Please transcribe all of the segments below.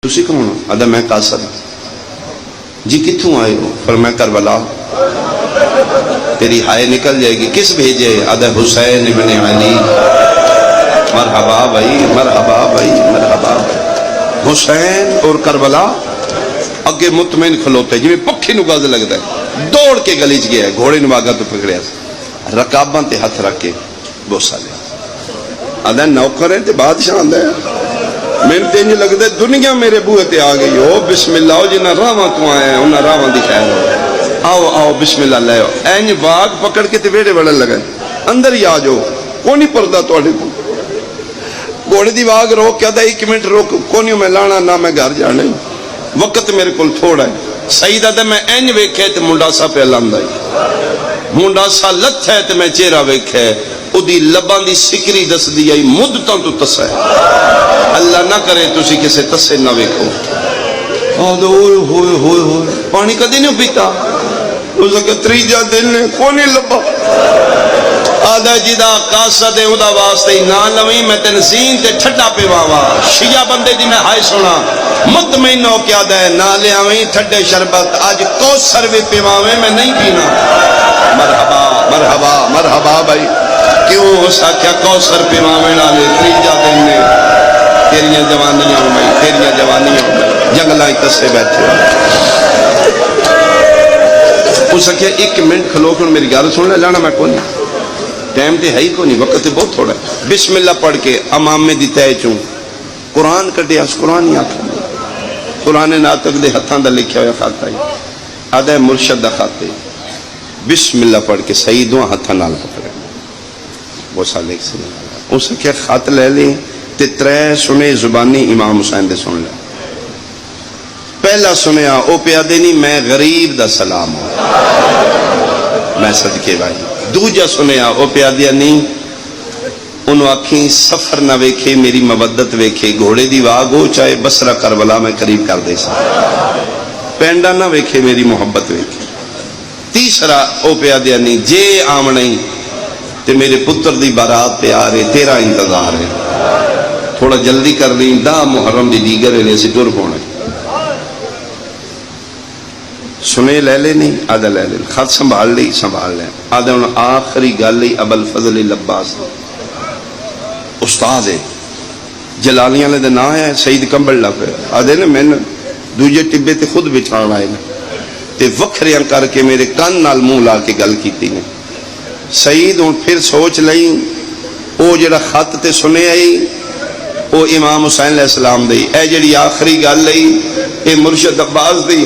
تسی کون ہو؟ آدھا میں قاصد۔ جی کتھوں آئے ہو؟ فرمایا کربلا۔ تیری ہائے نکل جائے گی۔ کس بھیجے؟ آدھا حسین ابن علی۔ مرحبا بھائی، مرحبا بھائی، مرحبا بھائی۔ حسین اور کربلا اگے مطمئن کھلوتے جی میں پکھی نو گاز لگتا ہے، دوڑ کے گلی چ گیا، گھوڑے نو آگا تو پکڑیا، رکاباں تے ہاتھ رکھ کے بوسا لیا۔ آدھا نوکر ہے تے بادشاہ آندا ہے۔ میں تے انج لگدا ہے دنیا میرے بوئے تے آ گئی ہو۔ بسم اللہ ہو جنہ راواں تو آئے ہیں انہاں راواں دی خیر ہو۔ آؤ آؤ بسم اللہ لے آؤ۔ اینج باغ پکڑ کے تے ویڑے وڑن لگا، اندر ہی آ جاؤ، کوئی نہیں پردہ تواڈے کو۔ گھوڑے دی واگ روک کے آدھا ایک منٹ روک، کونی میں لانا نہ میں گھر جانا، وقت میرے کول تھوڑا ہے۔ سعید آدھا میں اینج ویکھے تے منڈا سا پہ لاندا ہے، منڈا سا لتھ ہے تے میں چہرہ ویکھے، اودی لباں دی سکری دس دی آئی مدتاں تو تسا ہے۔ اللہ نہ کرے تسی کسے تسے نہ ویکھو۔ آدھا ہوئے ہوئے ہوئے ہوئے پانی کدی نہیں پیتا، اس کا تریجا دن نے کونی لبا۔ آدھا جدا قاصد ہے ادا واسطے نہ لویں، میں تنظیم تے ٹھڈا پہ واوا شیعہ بندے دی میں ہائے سنا مطمئن ہو کے آدھا ہے نہ لے آویں ٹھڈے شربت، آج کوثر بھی پیواویں میں نہیں پینا۔ مرحبا مرحبا مرحبا بھائی، کیوں ہو سکیا کوثر پیواویں نالے تریجا دن نے تیریاں جوانیاں ہو میں، تیریاں جوانیاں ہو میں، جنگلائیں تسے بیٹھے ہو سکیا ایک منٹ کھلو کر میری گال سن لے، لانا میں کون ٹائم تے ہے ہی کو نہیں، وقت تے بہت تھوڑا ہے۔ بسم اللہ پڑھ کے امامے دی تے چوں قرآن کٹیا، اس قرآن ہی آکھا، قرآن ناطق دے ہتھاں دا لکھیا ہویا خط ہے، آدھا مرشد دا خط ہے۔ بسم اللہ پڑھ کے سیدوں ہتھاں نال پکڑے، وہ سالے سے اس کے خط لے لیں تے ترے سنے زبانی امام حسین دے سن لے۔ پہلا سنیا او پیادے نہیں میں غریب دا سلام ہوں، میں صدقے بھائی۔ دوجا سنیا او پیادیا نہیں انہوں آکھیں سفر نہ ویکھے میری مودت ویکھے، گھوڑے دی واگ ہو چاہے بسرہ کربلا میں قریب کر دے سا، پینڈا نہ ویکھے میری محبت ویکھے۔ تیسرا او پیادیا نہیں جے آمنیں تے میرے پتر دی بارات پہ آ رہے، تیرا انتظار ہے، تھوڑا جلدی کر رہی، دا محرم دی دیگر ہے سے ٹر پونے۔ سنے لے لے نہیں، آدھا لے لے، خط سنبھال لی، سنبھال لیں۔ آدھا انہوں آخری گال لی ابو الفضل لباس استاد ہے، جلالیاں لے دے نا ہے سید کمبل لگ ہے۔ آدھے نا میں دوجے ٹبے تے خود بچھان آئے نا تے وکھریاں کر کے میرے کان نال منہ لا کے گل کیتی نے۔ سعید ہوں پھر سوچ لئی او جڑا خط تے سنے آئی او امام حسین علیہ السلام دی، اے جڑی آخری گل لئی اے مرشد عباس دی۔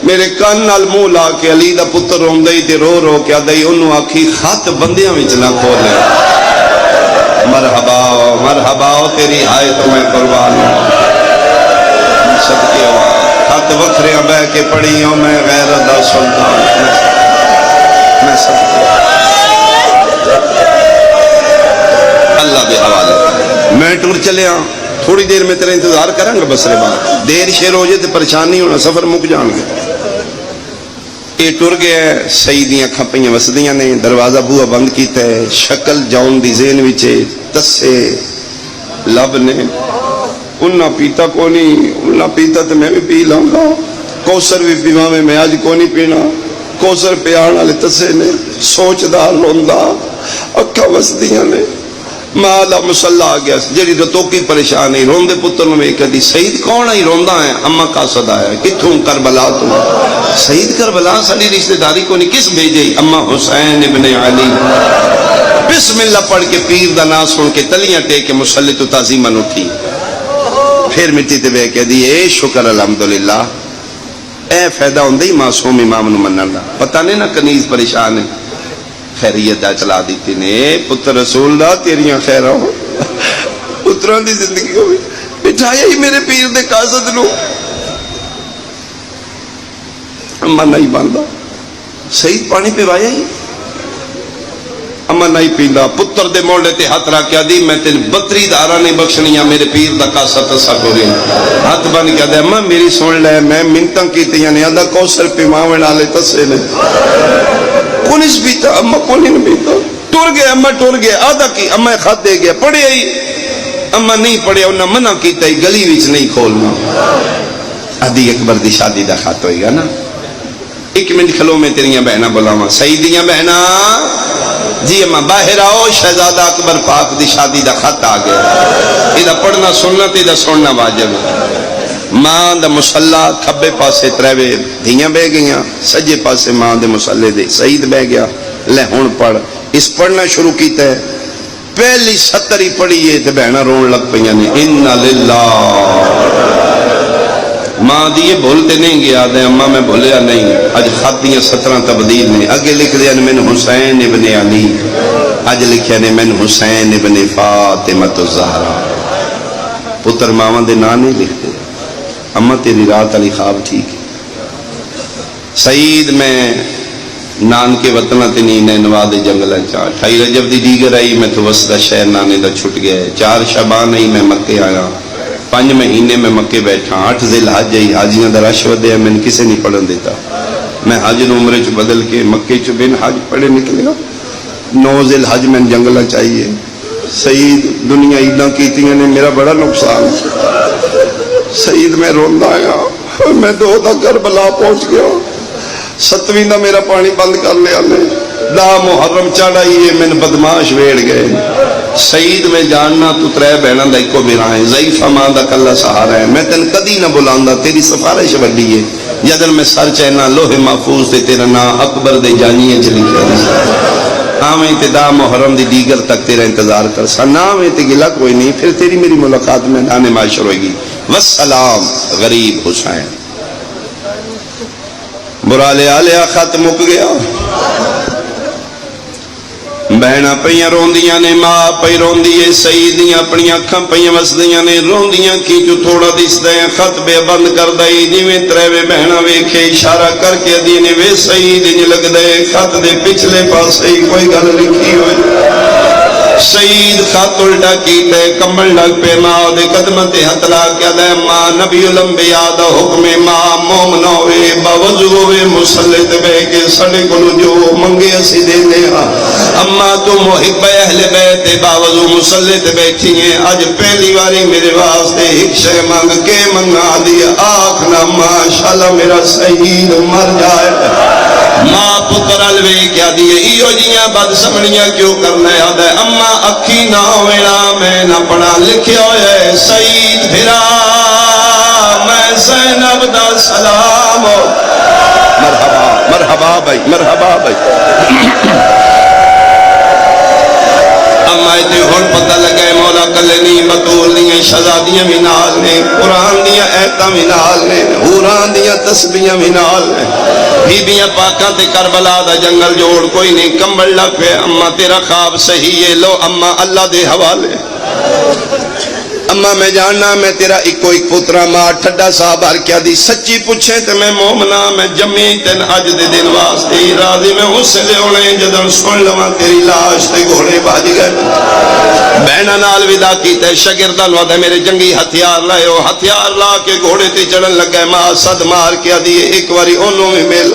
میرے کان نال منہ لا کے علی دا پتر روندئی تے رو رو کے آدھائی انہوں آکھی خط بندیاں وچ نہ کھولے۔ مرحبا مرحبا تیری ہائے تو میں قربان ہوں، صدقے ہوا خط وکھریاں بہ کے پڑھی ہوں میں غیرت دا سلطان، میں صدقے اللہ دے حوالے۔ میں ٹور چلے ہاں تھوڑی دیر میں تیرے انتظار کریں گا بسرے بات، دیر شیر ہو جائے تو پریشانی ہونا، سفر مک جان گے۔ یہ ٹر گیا، سیدیاں کھپیاں وسدیاں نے، دروازہ بوہ بند کیتا ہے، شکل جاؤن دی ذہن وچے تسے لب نے، انہاں پیتا کو نہیں، انہاں پیتا تو میں بھی پی لاؤں گا، کوثر بھی پیواں میں آج کو نہیں پینا، کوثر پیان والے تسے نے، سوچدا لوندا اکھا وسدیاں نے۔ مالا مسلح آ گیا جڑی رتو کی پریشان ہے، روندے پتر میں کدی سعید کون ہے روندا ہے، اما قاصد آیا کتھوں کربلا تو، سعید کربلا ساری رشتہ داری کو نہیں، کس بھیجے اما حسین ابن علی۔ بسم اللہ پڑھ کے پیر دا نام سن کے تلیاں ٹیک کے مصلی تو تعظیماً اٹھی، پھر مٹی تے بے کہ دی اے شکر الحمدللہ، اے فائدہ ہوندے ہی معصوم امام نو منن دا، پتہ نہیں نہ کنیز پریشان ہے، خیریت دا چلا دیتی نے، پتر رسول دا تیریاں خیر ہو، پتران دی زندگی ہوئی، بٹھایا ہی میرے پیر دے قاصد نو، اما نہیں باندھا، سعید پانی پہ وایا ہی، اما نہیں پیندا، پتر دے موڑے تے ہاتھ رکھیا دی میں تین 32 دارہ نہیں بخشنیاں میرے پیر دا قاصد تسا کرے، ہاتھ بن کے دے اما میری سن لے، میں منتاں کیتی یعنی آدھا کوثر پیماون والے تسے نے، کونس بیتا، اما کونی نہیں بیتا، ٹر گیا، اما ٹر گیا، آدھا کی اما خط دے گیا، پڑھے ہی اما نہیں پڑھیا انہیں منع کیتا ہی گلی وچ نہیں کھولنا. ادی اکبر دی شادی دا خط ہوئے گا نا. ایک منٹ کھلو میں تیریاں بہنا بلاواں. سیدیاں بہنا جی اما باہر آؤ. شہزادہ اکبر پاک دی شادی دا خط آ گیا. یہ پڑھنا سننا تے دا سننا واجب. ماں دا مصلا کھبے پاسے تریوے دھیاں بہ گئیاں, سجے پاسے ماں دے مصلے دے سعید بہ گیا. لے ہن پڑھ. اس پڑھنا شروع کیتا ہے. پہلی 70 ہی پڑھی ہے تے بہنا رون لگ پئیاں نے. انا للہ. ماں دیے بھولتے نہیں گیا دے اما میں بھولیا نہیں. اج خط دیاں 17 تبدیل نے. اگے لکھ دیا من حسین ابن علی, اج لکھیا نے من حسین ابن فاطمہ الزہرا. پتر ماواں دے نام نہیں لکھتے. اما تیری رات علی خواب ٹھیک ہے. سعید میں نان کے وطنہ تنی نینوا دے جنگل چا 28 رجب دی دیگر آئی میں تو وسطہ شہر نانے دا چھٹ گیا. 4 شعبان آئی میں مکے آیا. 5 مہینے میں مکے بیٹھا. 8 ذی الحج آئی حاجیاں دا رش ودیا. میں نے کسے نہیں پڑھن دیتا. میں حج نو عمرے چ بدل کے مکے چ بن حج پڑھے نکلے گا. 9 ذی الحج میں جنگل چاہیے. سعید دنیا عیداں کیتیاں نے میرا بڑا نقصان. سعید میں روندا آیا. میں 2 دا کربلا پہنچ گیا. 7ویں دا میرا پانی بند کر لیا نے. 10 محرم چڑھائیے میں بدماش ویڑ گئے. سعید میں جاننا تو 3 بہنوں دا ایکو بیرا ہے. ضعیفہ ماں دا کلا سہارا ہے. میں تن کدی نہ بلاندا. تیری سفارش وڈی ہے. جدن میں سر چہنا لوہے محفوظ تے تیرا نام اکبر دے جانیے چ لکھیا ہے. آویں تے 10 محرم دی دیگر تک تیرا انتظار کر سا. ناویں تے گلا کوئی نہیں. پھر تیری میری ملاقات میں میدان معاشر ہوئے گی. والسلام غریب حسین. برا لیا لیا خط مک گیا. بہنا پئیاں روندیاں نے. ماں پئی روندی ہے. سعیدیاں اپنی اکھاں پئیاں وسدیاں نے. روندیاں کی جو تھوڑا دسدا ہے. خط بے بند کردا ہے. جویں تریوے بہنا ویکھے اشارہ کر کے دی نے وے سعید انج لگدا ہے خط دے پچھلے پاسے کوئی گل لکھی ہوئی. سعید خط الٹا کیتا ہے. کمبل لگ پہ ماں دے قدماں تے ہتھ لا کے دے ماں نبی الانبیاء دا حکم ماں مومن ہوے باوضو ہوے مصلی تے بیٹھ کے ساڈے کولوں جو منگے اسی دیندے ہاں. اما تو محب اہل بیت باوضو مصلی تے بیٹھی ہیں. اج پہلی باری میرے واسطے ایک شے منگ کے منگا دی. آکھنا ماشاءاللہ میرا سعید مر جائے. ماں پتر الوے کیا دیے ایو جیاں بد سمڑیاں کیوں کرنا یاد ہے. اما اکھی نہ ہونا میں نہ پڑھا لکھیا ہویا ہے. سعید پھرا میں زینب دا سلام. مرحبا مرحبا بھائی مرحبا بھائی. اما تے ہن پتہ لگا ہے مولا کلے نہیں بطول دیاں شہزادیاں بھی نال نے. قرآن دیاں ایتاں بھی نال نے. حوراں دیاں تسبیحاں بھی نال نے. بیبیاں پاکاں تے کربلا دا جنگل جوڑ کوئی نہیں. کمبل لگ پہ اما تیرا خواب صحیح ہے. لو اما اللہ دے حوالے. اما میں جاننا میں تیرا ایک پترا. ماں ٹھڈا صاحب ہر کیا دی سچی پوچھے تے میں مومنا میں جمی تین اج دے دن واسطے راضی. میں اس لے ہونے جدن سن لواں تیری لاش تے گھوڑے بھج گئے. بہنا نال ودا کیتے. شاگرداں نوں میرے جنگی ہتھیار لائیو. ہتھیار لا کے گھوڑے تے چڑھن لگا. ماں صد مار کے دی ایک واری اونوں بھی مل.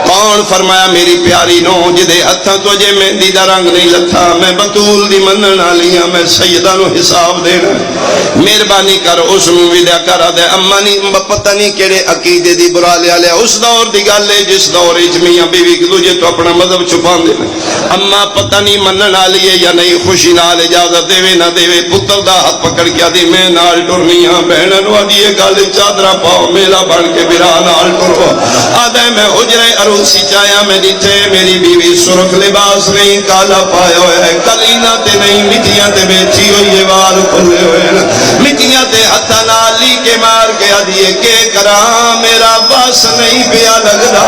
کون فرمایا میری پیاری نو جدے ہتھاں تو جے مہندی دا رنگ نہیں لتھا. میں بطول دی منن والی ہاں. میں سیداں نو حساب دینا. مہربانی کر اس نو ودا کرا دے. اما نہیں پتہ نہیں کیڑے عقیدے دی برا لیا لیا. اس دور دی گل ہے جس دور وچ میاں بیوی ایک دوجے تو اپنا مذہب چھپاندے نے. اما پتہ نہیں منن والی ہے یا نہیں. خوشی نال اجازت دے نہ دے. پتر دا ہاتھ پکڑ کے دی میں نال ٹرنی ہاں. بہناں نو دی یہ گل چادرا پاؤ میلا بن کے برا نال ٹرو. آدھے میں حجرے عروسی چایا میں دیتے میری بیوی سرخ لباس نہیں کالا پایا ہوا ہے. کلینا تے نہیں مٹیاں تے بیٹھی ہوئی ہے. وال کھلے ہوئے مٹیاں تے ہتھاں نال لی کے مار کے آدھیے کہ کراں میرا بس نہیں پیا لگدا.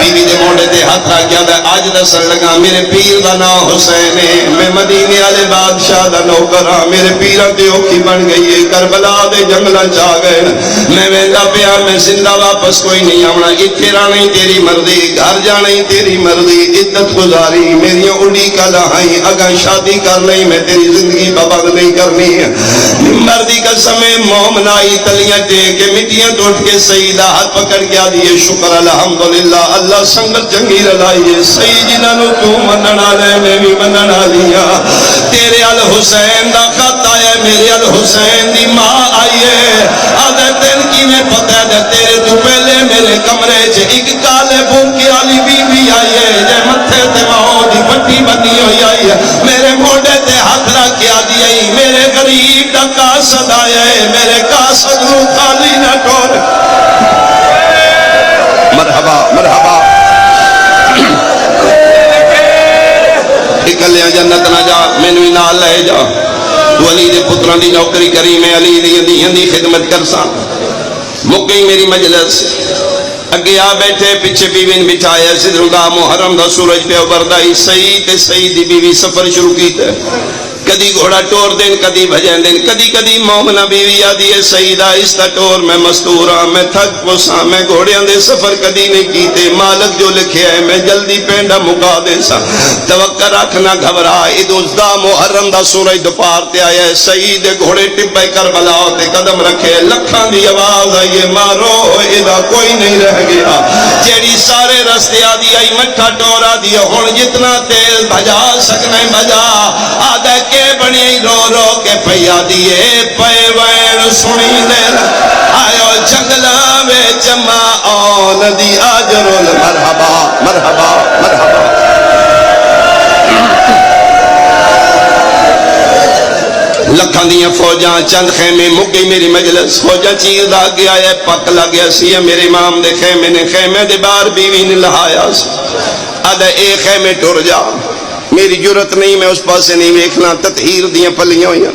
بیوی دے موڑے تے ہاتھ رکھ گیا دے. اج دسن لگا میرے پیر دا نام حسین ہے. میں مدینے والے بادشاہ دا نوکر ہاں. میرے پیراں تے اوکھی بن گئی ہے. کربلا دے جنگلاں چ آ گئے. میں ویندا پیا میں زندہ واپس کوئی نہیں آونا. ایتھے رہنا تیری مرضی. گھر جانا تیری مرضی. عزت گزاری میریاں اڈی کلا ہائی. اگاں شادی کر لئی میں تیری زندگی پابند نہیں کرنی. ممبر دی قسم مومنائی تلیاں ٹیک کے مٹیاں ٹوٹ کے سیدہ ہاتھ پکڑ کے آدھی شکر الحمدللہ اللہ سنگت چنگی رلائی ہے صحیح جنہوں تو مننا لے میں بھی مننا لیا تیرے الحسین دا خط آیا میرے الحسین دی ماں آئیے آدھے تین کی میں پتہ ہے تیرے تو پہلے میرے کمرے چ ایک کالے بھوکی والی بی بی آئیے جے متھے تے ماں دی پٹی بنی ہوئی آئی ہے میرے موڈے تے ہاتھ رکھ کے آدھی آئی میرے غریب دا قاصد آیا ہے میرے قاصد رو خالی نہ ٹور مرحبا مرحبا اکلیا جنت نہ جا مینوں ہی نال لے جا تو علی دے پتراں دی نوکری کری میں علی دی خدمت کرساں مک گئی میری مجلس اگے آ بیٹھے پیچھے بیوی نے بٹھایا سدھر دا محرم دا سورج پہ ابھردا سعید تے سعید دی بیوی سفر شروع کیتا کدی گھوڑا ٹور دین کدی بھجن دین کدی مومنہ بیوی آدھی ہے سیدہ اس تا ٹور میں مستورا میں تھک پوسا میں گھوڑیاں دے سفر کدی نہیں کیتے مالک جو لکھے ہے میں جلدی پینڈا مکا دے سا توقع رکھنا گھبرا ادوز دا محرم دا سورج دوپہر تے آیا ہے سعید گھوڑے ٹپے کربلا تے قدم رکھے لکھاں دی آواز آئی مارو ادا کوئی نہیں رہ گیا جیڑی سارے رستے آدھی آئی مٹھا ٹورا دیا ہن جتنا تیل بھجا سکنے بھجا آدھے کے بنی رو رو کے پیا دیے پے وین سنی دے آیو جنگلا میں جمع آن دی آجرول مرحبا مرحبا مرحبا لکھاں دیاں فوجاں چند خیمے مگئی میری مجلس فوجاں چیر دا گیا ہے پک لگیا سی میرے امام دے خیمے نے خیمے دے بار بیوی نے لہایا سی آدھا اے خیمے ٹر جا میری جرت نہیں میں اس پاسے نہیں ویکھنا تطہیر دیاں پلیاں ہوئیاں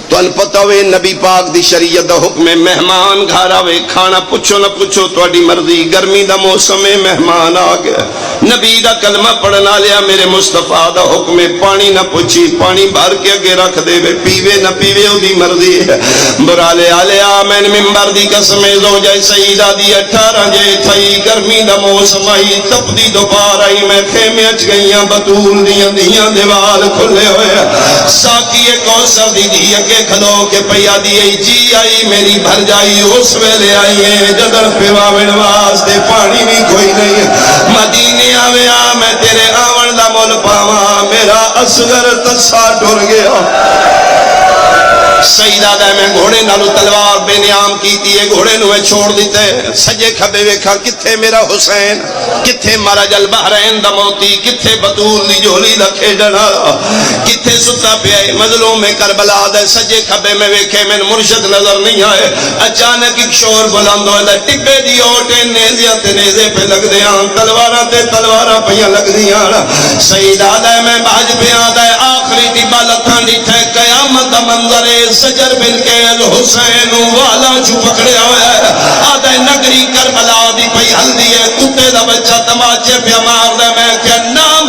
تو ان پتہ ہوئے نبی پاک دی شریعت دا حکم ہے مہمان گھر آوے کھانا پوچھو نہ پوچھو تواڈی مرضی گرمی دا موسم ہے مہمان آ گیا نبی دا کلمہ پڑھنا لیا میرے مصطفیٰ دا حکم ہے پانی نہ پوچھی پانی بھر کے اگے رکھ دے وے پیوے نہ پیوے او دی مرضی ہے برالے آلیا میں ممبر دی قسم زوجہ سیدہ دی 18 جے تھئی گرمی دا موسم آئی تپ دی دوپہر آئی میں خیمے اچ گئیاں بطول دیاں دیوال کھلے ہوئے ساکی کوثر دی دی اگے کھلو کے پیا دی جی آئی میری بھر جائی اس ویلے آئی ہے جدر پیواوڑ واسطے پانی بھی کوئی نہیں مدینے آویا میں تیرے آون دا مول پاواں میرا اصغر تسا ٹر گیا سیدہ دے میں گھوڑے نالو تلوار بے نیام کیتی ہے گھوڑے نوے چھوڑ دیتے سجے کھبے ویکھا کتھے میرا حسین کتھے مرج البحرین دا موتی کتھے بطول دی جھولی دا کھیڈنا کتھے ستا پہ مظلوم میں کربلا دے سجے کھبے میں ویکھے میں مرشد نظر نہیں آئے اچانک ایک شور بلند ہوئے دے ٹبے دی اوٹے نیزیاں تے نیزے پہ لگ دیاں تلواراں تے تلواراں پہیاں لگ دیاں سیدہ دے میں بھاج پہ آدھے آخری ٹبا لتھاں ڈٹھے قیامت دا منظر سجر بن کے الحسین والا جو پکڑے ہوئے آدھے نگری کربلا دی پئی ہلدی ہے کتے دا بچہ تماچے پہ مار دے میں کہ نام